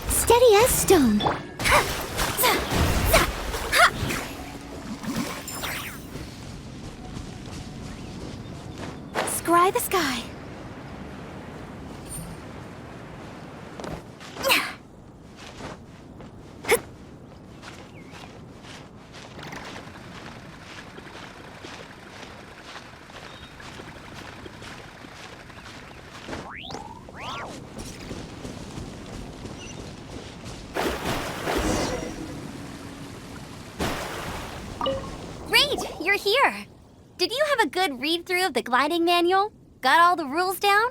Steady as stone. Scry the sky. Great, you're here. Did you have a good read-through of the gliding manual? Got all the rules down?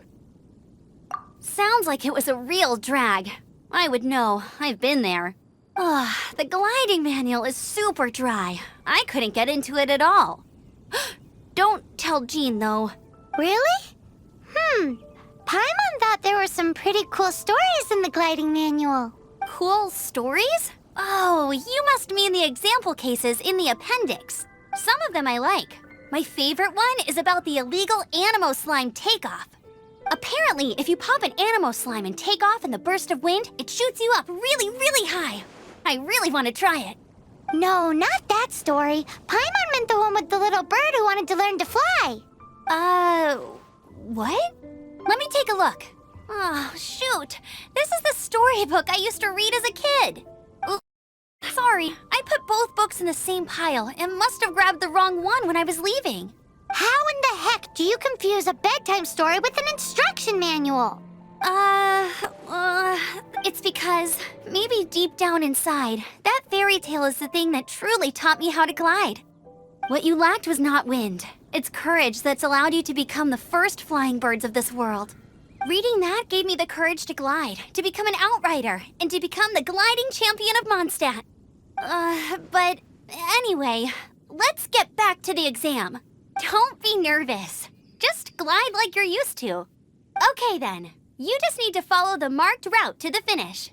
Sounds like it was a real drag. I would know. I've been there. Ugh, the gliding manual is super dry. I couldn't get into it at all. Don't tell Jean, though. Really? Paimon thought there were some pretty cool stories in the gliding manual. Cool stories? Oh, you must mean the example cases in the appendix. Some of them I like. My favorite one is about the illegal Animo Slime takeoff. Apparently, if you pop an Animo Slime and take off in the burst of wind, it shoots you up really, really high. I really want to try it. No, not that story. Paimon meant the one with the little bird who wanted to learn to fly. What? Let me take a look. Oh, shoot. This is the storybook I used to read as a kid. Oops. Sorry, I put both books in the same pile and must have grabbed the wrong one when I was leaving. How in the heck do you confuse a bedtime story with an instruction manual? It's because maybe deep down inside, that fairy tale is the thing that truly taught me how to glide. What you lacked was not wind. It's courage that's allowed you to become the first flying birds of this world. Reading that gave me the courage to glide, to become an outrider, and to become the gliding champion of Mondstadt. But anyway, let's get back to the exam. Don't be nervous. Just glide like you're used to. Okay then, you just need to follow the marked route to the finish.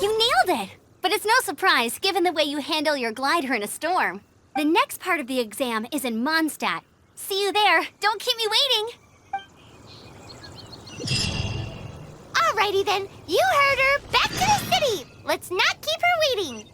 You nailed it! But it's no surprise, given the way you handle your glider in a storm. The next part of the exam is in Mondstadt. See you there. Don't keep me waiting. Alrighty then, you heard her. Back to the city. Let's not keep her waiting.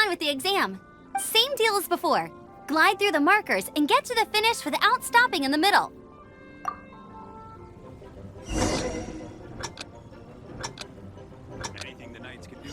on with the exam. Same deal as before. Glide through the markers and get to the finish without stopping in the middle. Anything the knights can do?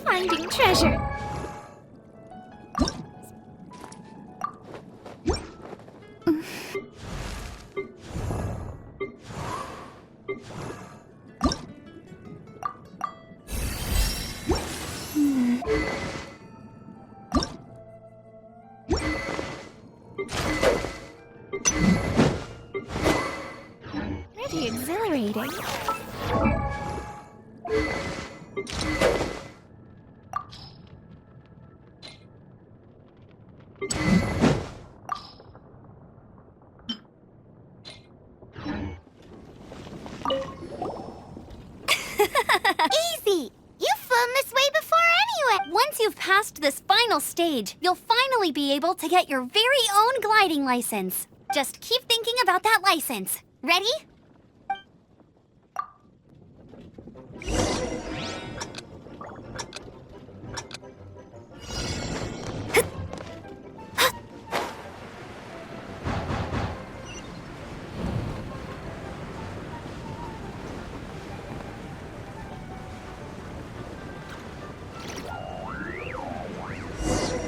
Finding treasure. Pretty exhilarating. Easy! You've flown this way before anyway! Once you've passed this final stage, you'll finally be able to get your very own gliding license. Just keep thinking about that license. Ready?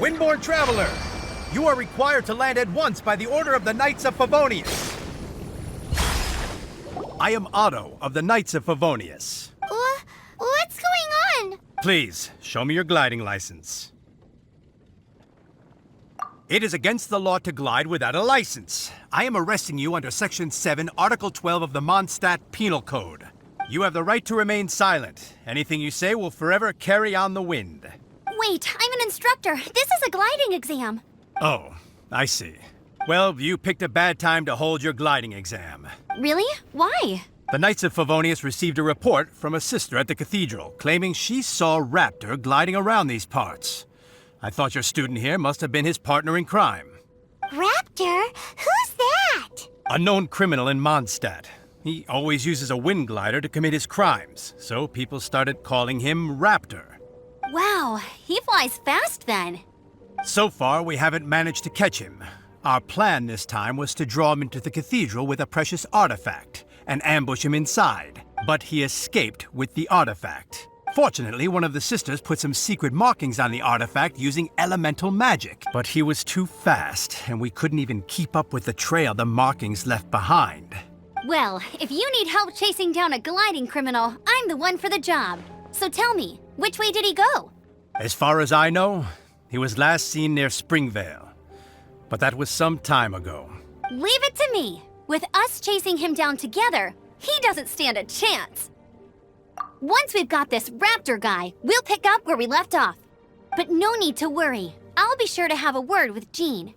Windborne Traveler! You are required to land at once by the order of the Knights of Favonius. I am Otto of the Knights of Favonius. What's going on? Please, show me your gliding license. It is against the law to glide without a license. I am arresting you under Section 7, Article 12 of the Mondstadt Penal Code. You have the right to remain silent. Anything you say will forever carry on the wind. Wait, I'm an instructor. This is a gliding exam. Oh, I see. Well, you picked a bad time to hold your gliding exam. Really? Why? The Knights of Favonius received a report from a sister at the cathedral claiming she saw Raptor gliding around these parts. I thought your student here must have been his partner in crime. Raptor? Who's that? A known criminal in Mondstadt. He always uses a wind glider to commit his crimes, so people started calling him Raptor. Wow, he flies fast then. So far, we haven't managed to catch him. Our plan this time was to draw him into the cathedral with a precious artifact and ambush him inside. But he escaped with the artifact. Fortunately, one of the sisters put some secret markings on the artifact using elemental magic. But he was too fast, and we couldn't even keep up with the trail the markings left behind. Well, if you need help chasing down a gliding criminal, I'm the one for the job. So tell me, which way did he go? As far as I know, he was last seen near Springvale. But that was some time ago. Leave it to me. With us chasing him down together, he doesn't stand a chance. Once we've got this Raptor guy, we'll pick up where we left off. But no need to worry. I'll be sure to have a word with Jean.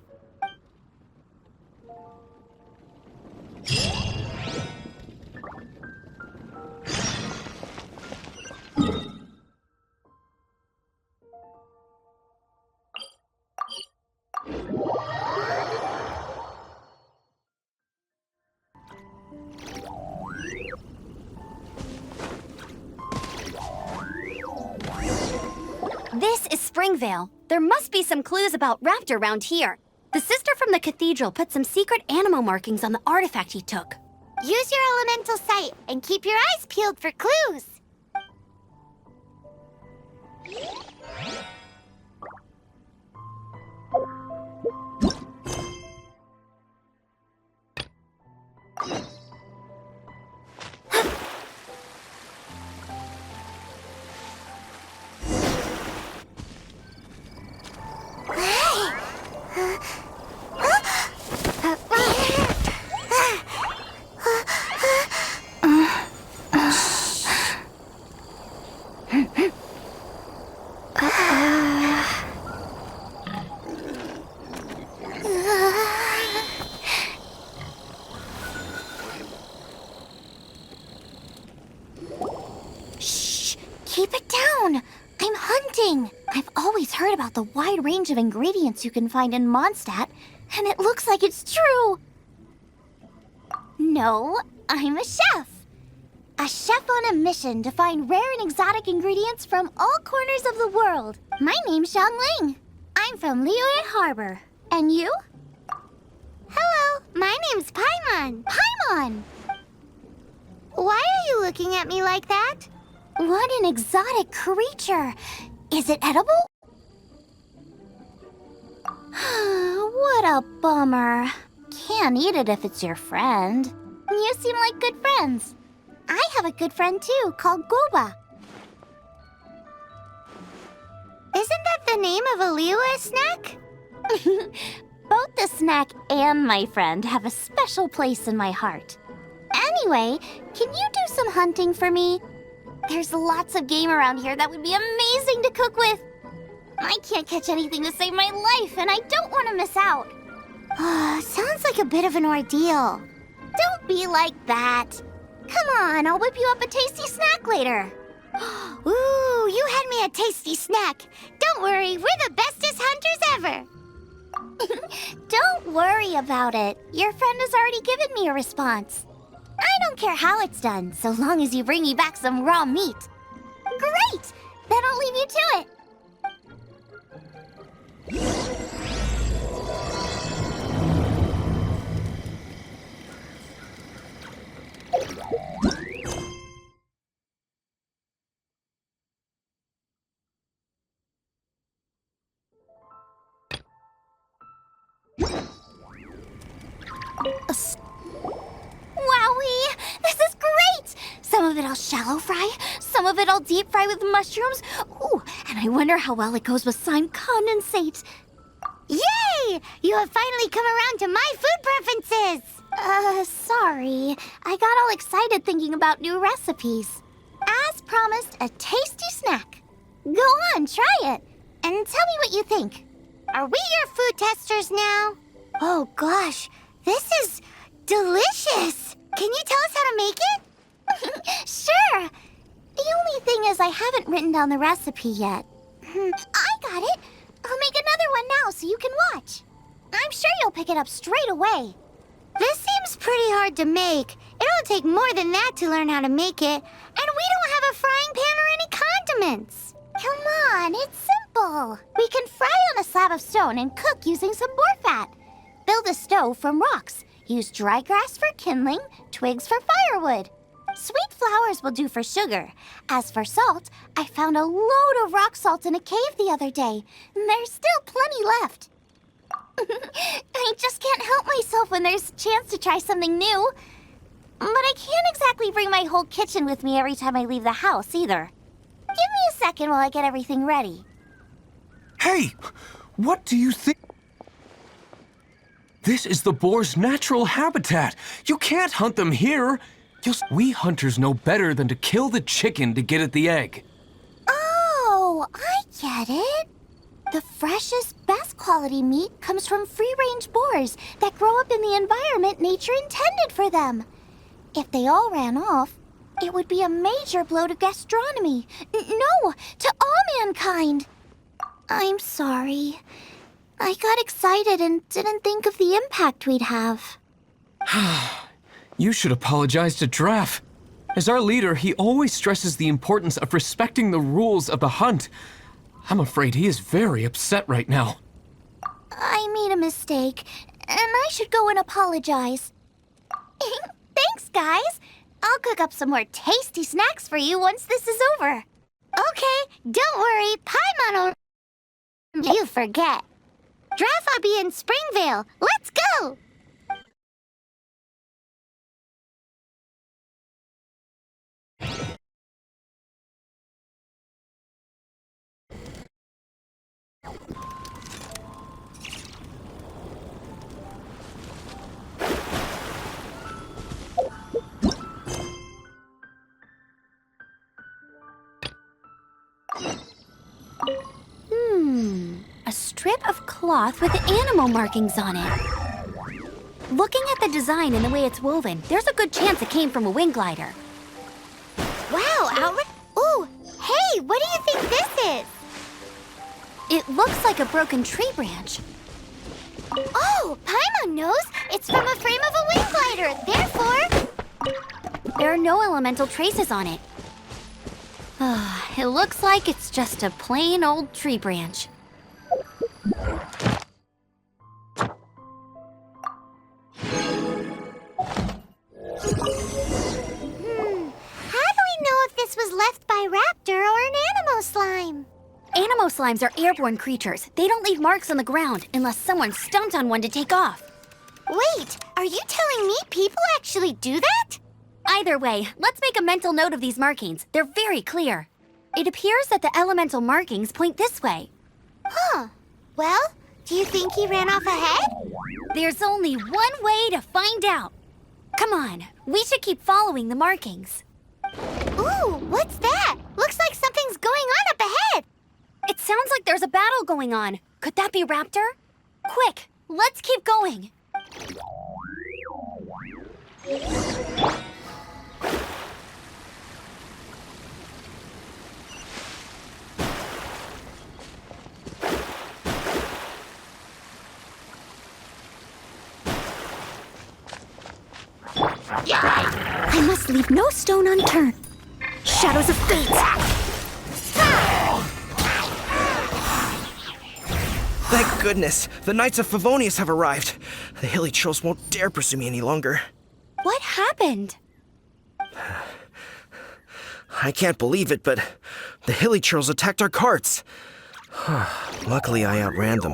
This is Springvale. There must be some clues about Raptor around here. The sister from the cathedral put some secret animal markings on the artifact he took. Use your elemental sight and keep your eyes peeled for clues. Shh! Keep it down! I'm hunting! I've always heard about the wide range of ingredients you can find in Mondstadt, and it looks like it's true! No, I'm a chef! A chef on a mission to find rare and exotic ingredients from all corners of the world. My name's Xiangling. I'm from Liyue Harbor. And you? Hello, my name's Paimon. Paimon! Why are you looking at me like that? What an exotic creature! Is it edible? What a bummer. Can't eat it if it's your friend. You seem like good friends. I have a good friend too, called Goba. Isn't that the name of a Liyue snack? Both the snack and my friend have a special place in my heart. Anyway, can you do some hunting for me? There's lots of game around here that would be amazing to cook with. I can't catch anything to save my life, and I don't want to miss out. Sounds like a bit of an ordeal. Don't be like that. Come on, I'll whip you up a tasty snack later. Ooh, you had me a tasty snack. Don't worry, we're the bestest hunters ever. Don't worry about it. Your friend has already given me a response. I don't care how it's done, so long as you bring me back some raw meat. Great! Then I'll leave you to it. Wowee! This is great! Some of it I'll shallow fry, some of it I'll deep fry with mushrooms. Ooh, and I wonder how well it goes with slime condensate. Yay! You have finally come around to my food preferences. Sorry. I got all excited thinking about new recipes. As promised, a tasty snack. Go on, try it, and tell me what you think. Are we your food testers now? Oh gosh, this is delicious. Can you tell us how to make it? Sure. The only thing is I haven't written down the recipe yet. I got it. I'll make another one now so you can watch. I'm sure you'll pick it up straight away. This seems pretty hard to make. It'll take more than that to learn how to make it. And we don't have a frying pan or any condiments. Come on, it's simple. We can fry on a slab of stone and cook using some boar fat. Build a stove from rocks. Use dry grass for kindling, twigs for firewood. Sweet flowers will do for sugar. As for salt, I found a load of rock salt in a cave the other day. There's still plenty left. I just can't help myself when there's a chance to try something new. But I can't exactly bring my whole kitchen with me every time I leave the house, either. Give me a second while I get everything ready. Hey! What do you think? This is the boar's natural habitat. You can't hunt them here. We hunters know better than to kill the chicken to get at the egg. Oh, I get it. The freshest, best quality meat comes from free-range boars that grow up in the environment nature intended for them. If they all ran off, it would be a major blow to gastronomy. No, to all mankind. I'm sorry. I got excited and didn't think of the impact we'd have. You should apologize to Draff. As our leader, he always stresses the importance of respecting the rules of the hunt. I'm afraid he is very upset right now. I made a mistake, and I should go and apologize. Thanks, guys. I'll cook up some more tasty snacks for you once this is over. Okay, don't worry, Paimon will... You forget. Draff will be in Springvale. Let's go! strip of cloth with animal markings on it. Looking at the design and the way it's woven, there's a good chance it came from a wing glider. Wow, Ooh, hey, what do you think this is? It looks like a broken tree branch. Oh, Paimon knows. It's from a frame of a wing glider. Therefore, There are no elemental traces on it. It looks like it's just a plain old tree branch. how do we know if this was left by raptor or an animo slime? Animo slimes are airborne creatures. They don't leave marks on the ground unless someone stomped on one to take off. Wait, are you telling me people actually do that? Either way, let's make a mental note of these markings. They're very clear. It appears that the elemental markings point this way. Huh. Well, do you think he ran off ahead? There's only one way to find out. Come on, we should keep following the markings. Ooh, what's that? Looks like something's going on up ahead. It sounds like there's a battle going on. Could that be Raptor? Quick, let's keep going. I must leave no stone unturned. Shadows of fate. Thank goodness, the Knights of Favonius have arrived. The hilly trolls won't dare pursue me any longer. What happened? I can't believe it, but the hilly trolls attacked our carts. Luckily, I outran them.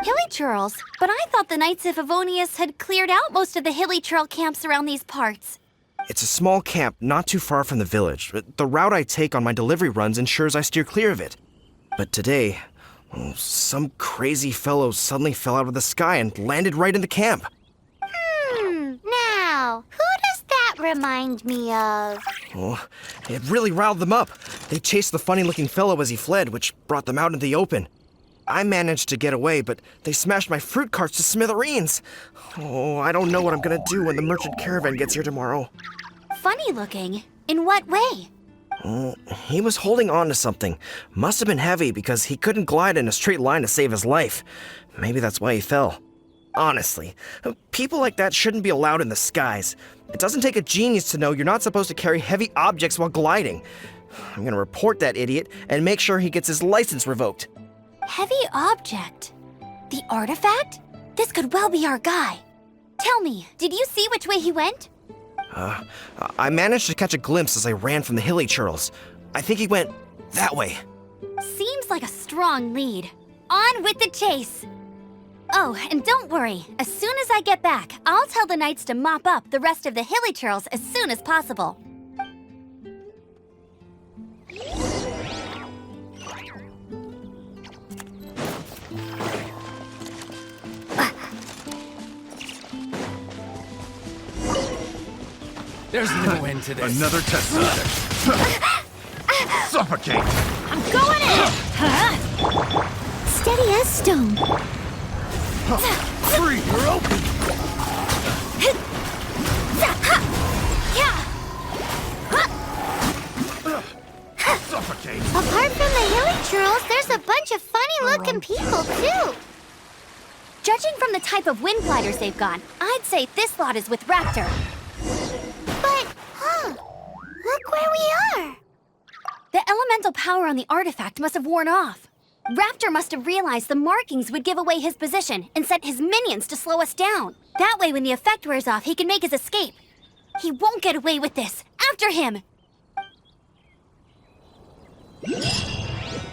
Hilly churls? But I thought the Knights of Favonius had cleared out most of the hilly churl camps around these parts. It's a small camp not too far from the village. The route I take on my delivery runs ensures I steer clear of it. But today, some crazy fellow suddenly fell out of the sky and landed right in the camp. Now, who does that remind me of? Oh, it really riled them up. They chased the funny-looking fellow as he fled, which brought them out in the open. I managed to get away, but they smashed my fruit carts to smithereens. Oh, I don't know what I'm gonna do when the merchant caravan gets here tomorrow. Funny looking? In what way? He was holding on to something. Must have been heavy because he couldn't glide in a straight line to save his life. Maybe that's why he fell. Honestly, people like that shouldn't be allowed in the skies. It doesn't take a genius to know you're not supposed to carry heavy objects while gliding. I'm gonna report that idiot and make sure he gets his license revoked. Heavy object? The artifact? This could well be our guy. Tell me, did you see which way he went? I managed to catch a glimpse as I ran from the hilly churls. I think he went that way. Seems like a strong lead. On with the chase! Oh, and don't worry. As soon as I get back, I'll tell the knights to mop up the rest of the hilly churls as soon as possible. There's no end to this. Another test subject. Suffocate! I'm going in! Steady as stone. Free, you're open! Suffocate! Apart from the hilly churls, there's a bunch of funny-looking people, too. Judging from the type of wind gliders they've got, I'd say this lot is with Raptor. But, look where we are. The elemental power on the artifact must have worn off. Raptor must have realized the markings would give away his position and sent his minions to slow us down. That way, when the effect wears off, he can make his escape. He won't get away with this. After him!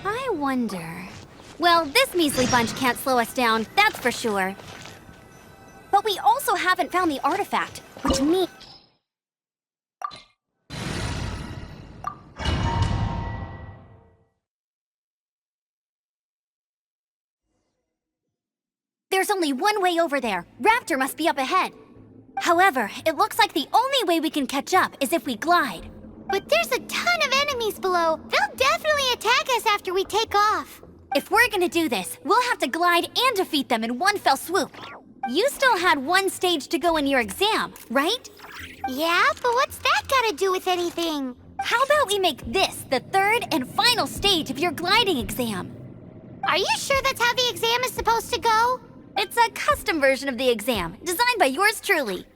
I wonder... Well, this measly bunch can't slow us down, that's for sure. But we also haven't found the artifact, which means... There's only one way over there. Raptor must be up ahead. However, it looks like the only way we can catch up is if we glide. But there's a ton of enemies below. They'll definitely attack us after we take off. If we're gonna do this, we'll have to glide and defeat them in one fell swoop. You still had one stage to go in your exam, right? Yeah, but what's that gotta do with anything? How about we make this the third and final stage of your gliding exam? Are you sure that's how the exam is supposed to go? It's a custom version of the exam, designed by yours truly.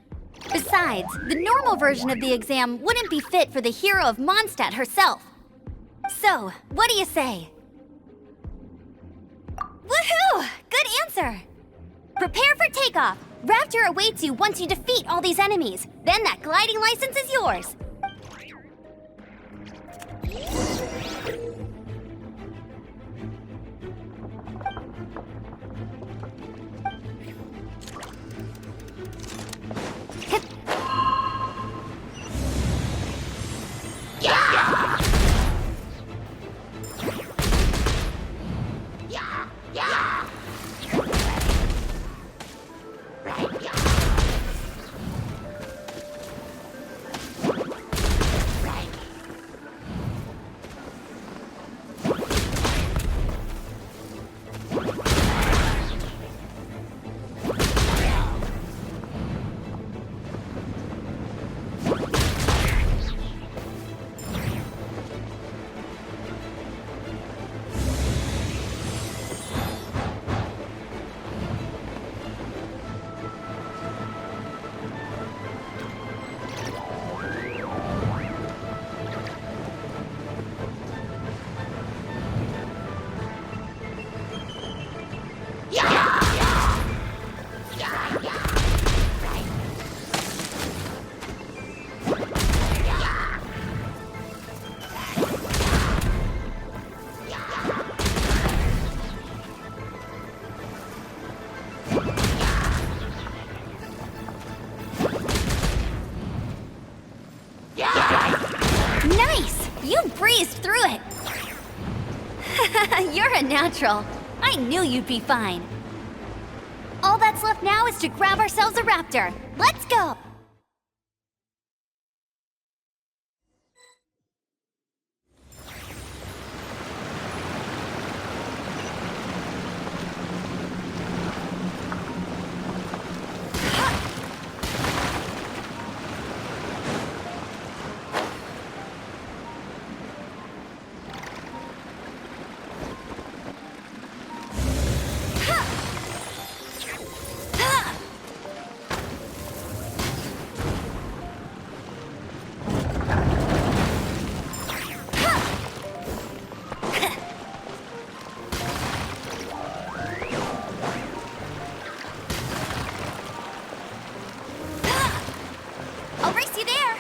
Besides, the normal version of the exam wouldn't be fit for the hero of Mondstadt herself. So, what do you say? Woohoo! Good answer! Prepare for takeoff! Raptor awaits you once you defeat all these enemies. Then that gliding license is yours. Nice! You breezed through it! You're a natural. I knew you'd be fine. All that's left now is to grab ourselves a raptor. Let's go! I'll race you there!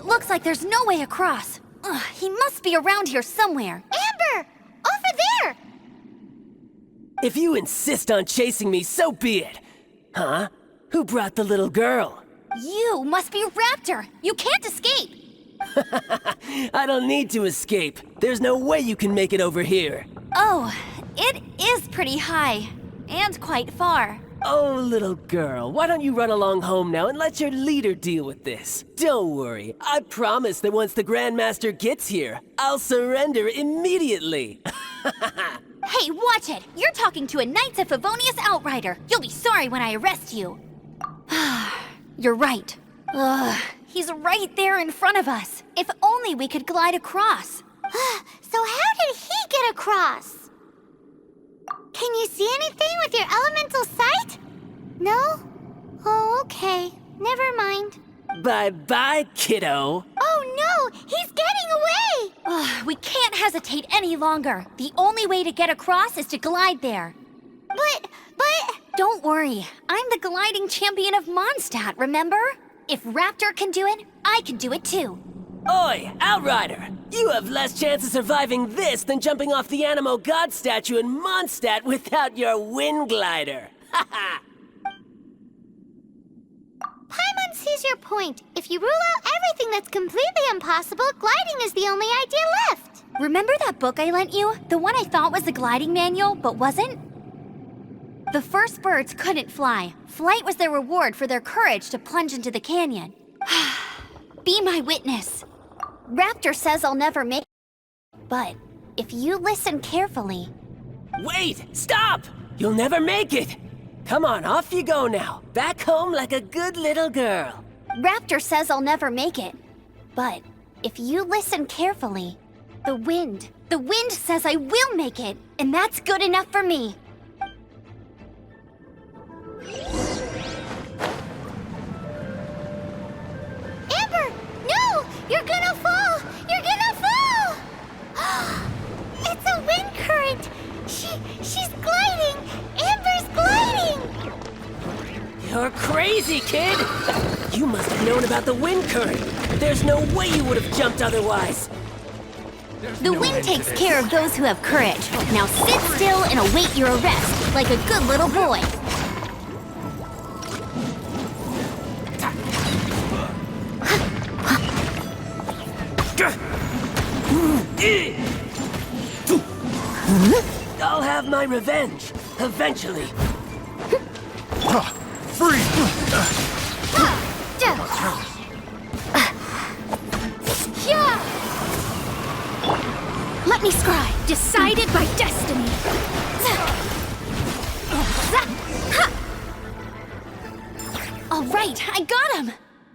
looks like there's no way across. Ugh, he must be around here somewhere. Amber! Over there! If you insist on chasing me, so be it. Huh? Who brought the little girl? You must be Raptor. You can't escape. I don't need to escape. There's no way you can make it over here. Oh, it is pretty high. And quite far. Oh, little girl, why don't you run along home now and let your leader deal with this? Don't worry, I promise that once the Grandmaster gets here, I'll surrender immediately. Hey, watch it! You're talking to a Knights of Favonius outrider. You'll be sorry when I arrest you. You're right. Ugh, he's right there in front of us. If only we could glide across. So how did he get across? Can you see anything with your elemental sight? No? Oh, okay. Never mind. Bye-bye, kiddo. Oh no! He's getting away! Ugh, we can't hesitate any longer. The only way to get across is to glide there. But... Don't worry. I'm the gliding champion of Mondstadt, remember? If Raptor can do it, I can do it too. Oi, Outrider! You have less chance of surviving this than jumping off the Animo God statue in Mondstadt without your wind glider. Haha! Paimon sees your point. If you rule out everything that's completely impossible, gliding is the only idea left. Remember that book I lent you? The one I thought was the gliding manual, but wasn't? The first birds couldn't fly. Flight was their reward for their courage to plunge into the canyon. Be my witness. Raptor says I'll never make it. But if you listen carefully... Wait! Stop! You'll never make it! Come on, off you go now. Back home like a good little girl. Raptor says I'll never make it. But if you listen carefully, the wind says I will make it, and that's good enough for me. Amber! No! You're gonna fall! You're gonna fall! It's a wind current! She's gliding! Amber's gliding! You're crazy, kid! You must have known about the wind current. There's no way you would have jumped otherwise. The wind takes care of those who have courage. Now sit still and await your arrest, like a good little boy. I'll have my revenge, eventually. Free! Let me scry. Decided by destiny. All right, I got him.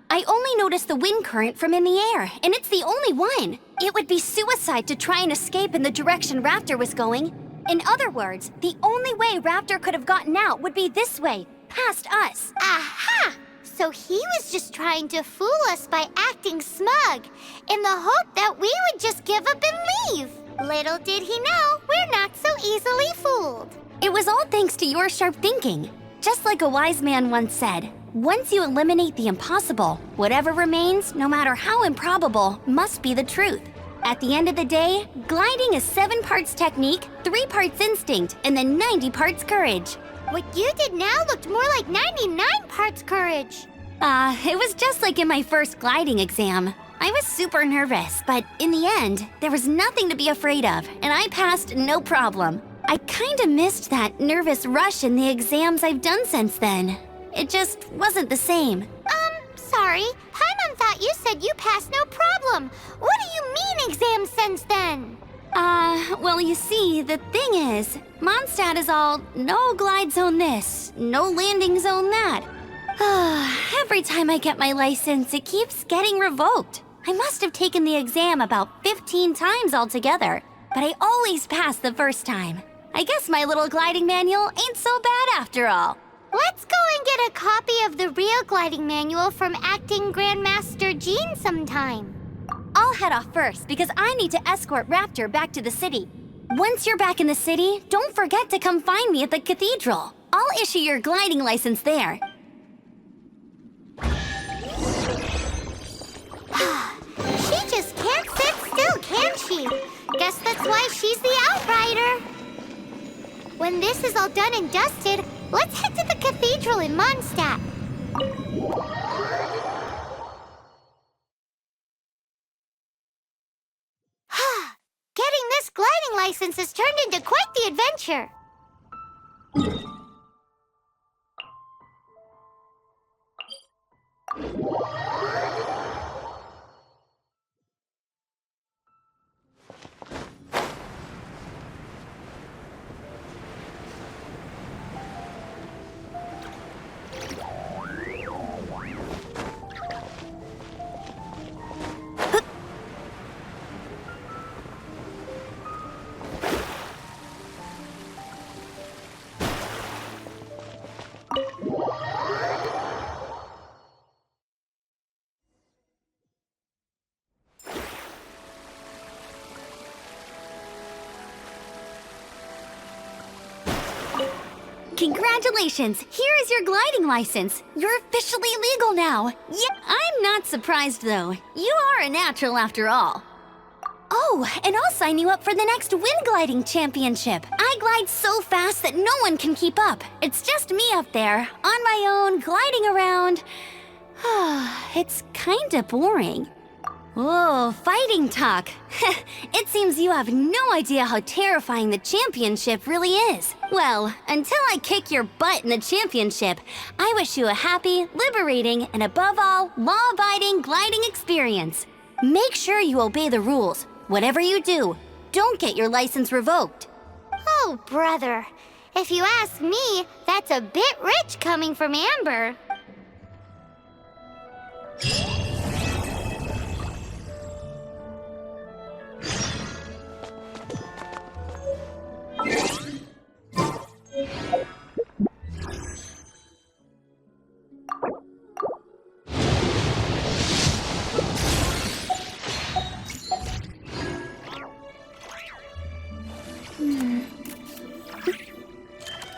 I only noticed the wind current from in the air, and it's the only one. It would be suicide to try and escape in the direction Raptor was going. In other words, the only way Raptor could have gotten out would be this way, past us. Aha! So he was just trying to fool us by acting smug, in the hope that we would just give up and leave. Little did he know, we're not so easily fooled. It was all thanks to your sharp thinking. Just like a wise man once said, once you eliminate the impossible, whatever remains, no matter how improbable, must be the truth. At the end of the day, gliding is 7 parts technique, 3 parts instinct, and then 90 parts courage. What you did now looked more like 99 parts courage. It was just like in my first gliding exam. I was super nervous, but in the end, there was nothing to be afraid of, and I passed no problem. I kinda missed that nervous rush in the exams I've done since then. It just wasn't the same. Sorry. Paimon thought you said you passed no problem. What do you mean exams since then? Well, you see, the thing is, Mondstadt is all no glide zone this, no landing zone that. Every time I get my license, it keeps getting revoked. I must have taken the exam about 15 times altogether, but I always pass the first time. I guess my little gliding manual ain't so bad after all. Let's go and get a copy of the real gliding manual from Acting Grandmaster Jean sometime. I'll head off first because I need to escort Raptor back to the city. Once you're back in the city, don't forget to come find me at the cathedral. I'll issue your gliding license there. she? Guess that's why she's the outrider. When this is all done and dusted, let's head to the cathedral in Mondstadt. Getting this gliding license has turned into quite the adventure. Congratulations! Here is your gliding license. You're officially legal now. Yeah, I'm not surprised though. You are a natural after all. Oh, and I'll sign you up for the next wind gliding championship. I glide so fast that no one can keep up. It's just me up there, on my own, gliding around. It's kinda boring. Whoa, fighting talk. It seems you have no idea how terrifying the championship really is. Well, until I kick your butt in the championship, I wish you a happy, liberating, and above all, law-abiding gliding experience. Make sure you obey the rules. Whatever you do, don't get your license revoked. Oh, brother. If you ask me, that's a bit rich coming from Amber.